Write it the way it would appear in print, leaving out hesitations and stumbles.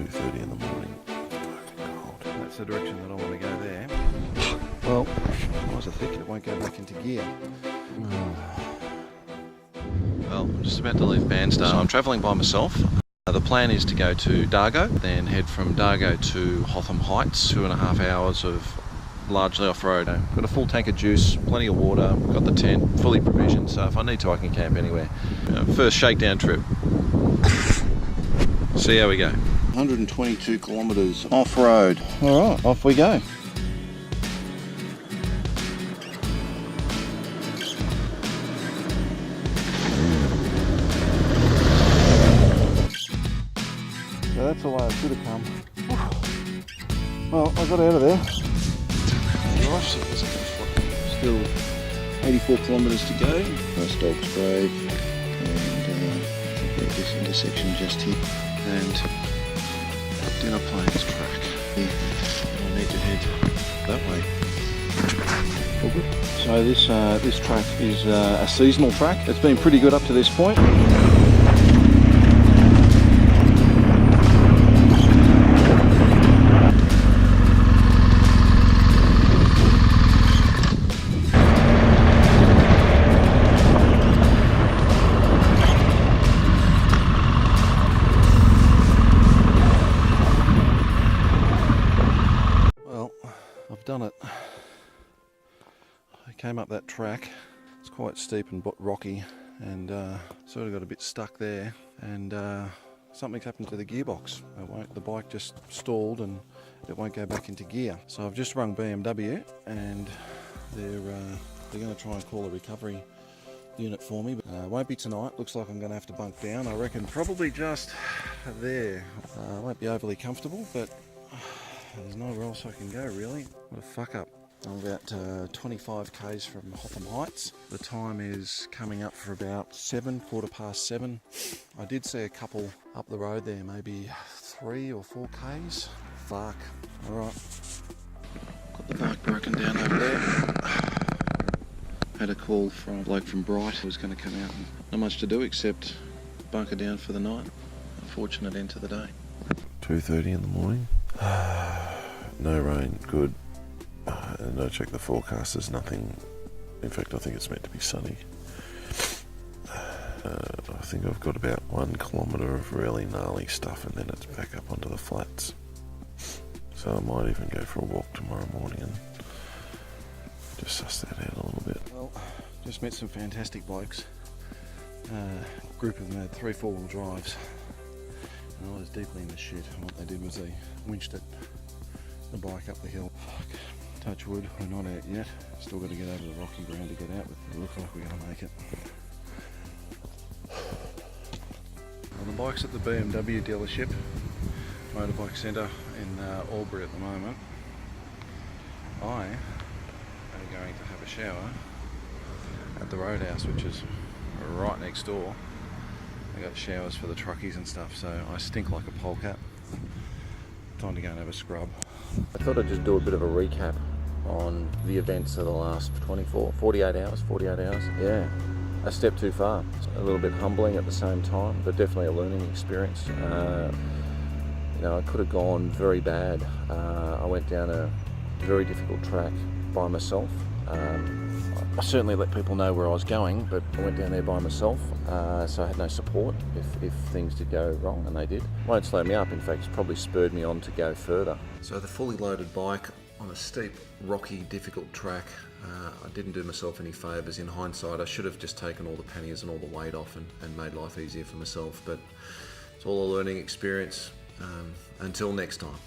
2:30 in the morning. Fucking cold. That's the direction that I want to go there. Well, I was thinking it won't go back into gear. Well, I'm just about to leave Bandstand. So I'm travelling by myself. The plan is to go to Dargo, then head from Dargo to Hotham Heights, 2.5 hours of largely off-road. Got a full tank of juice, plenty of water, got the tent fully provisioned, so if I need to I can camp anywhere. First shakedown trip. See how we go. 122 kilometres off-road. Alright, off we go. So that's the way I should have come. Well, I got out of there. Gosh, still 84 kilometres to go. First dog's brave, and this intersection just hit, and dinner plane's track. I need to head that way. So this track is a seasonal track. It's been pretty good up to this point. Done it. I came up that track. It's quite steep and rocky, and sort of got a bit stuck there, and something's happened to the gearbox. The bike just stalled and it won't go back into gear. So I've just rung BMW, and they're going to try and call a recovery unit for me. But won't be tonight. Looks like I'm going to have to bunk down. I reckon probably just there. Won't be overly comfortable, but there's nowhere else I can go really. What a fuck up. I'm about 25 k's from Hotham Heights. The time is coming up for about 7:15. I did see a couple up the road there, maybe 3 or 4 k's. Fuck. Alright. Got the bike broken down over there. Had a call from a bloke from Bright who was going to come out. Not much to do except bunker down for the night. Unfortunate end to the day. 2:30 in the morning. No rain, good. And I checked the forecast, there's nothing. In fact, I think it's meant to be sunny. I think I've got about 1 kilometre of really gnarly stuff, and then it's back up onto the flats. So I might even go for a walk tomorrow morning and just suss that out a little bit. Well, just met some fantastic blokes. Group of them had 3 4-wheel drives. And I was deeply in the shit, and what they did was they winched the bike up the hill. Fuck. Touch wood, we're not out yet. Still got to get over the rocky ground to get out, but it looks like we're going to make it. Well, the bike's at the BMW dealership, motorbike centre in Albury at the moment. I am going to have a shower at the Roadhouse, which is right next door. I got showers for the truckies and stuff, so I stink like a polecat. Time to go and have a scrub. I thought I'd just do a bit of a recap on the events of the last 48 hours. Yeah, a step too far. A little bit humbling at the same time, but definitely a learning experience. You know, I could have gone very bad. I went down a very difficult track by myself. I certainly let people know where I was going, but I went down there by myself, so I had no support if things did go wrong, and they did. Won't slow me up, in fact, it's probably spurred me on to go further. So the fully loaded bike on a steep, rocky, difficult track, I didn't do myself any favours. In hindsight, I should have just taken all the panniers and all the weight off and made life easier for myself, but it's all a learning experience. Until next time.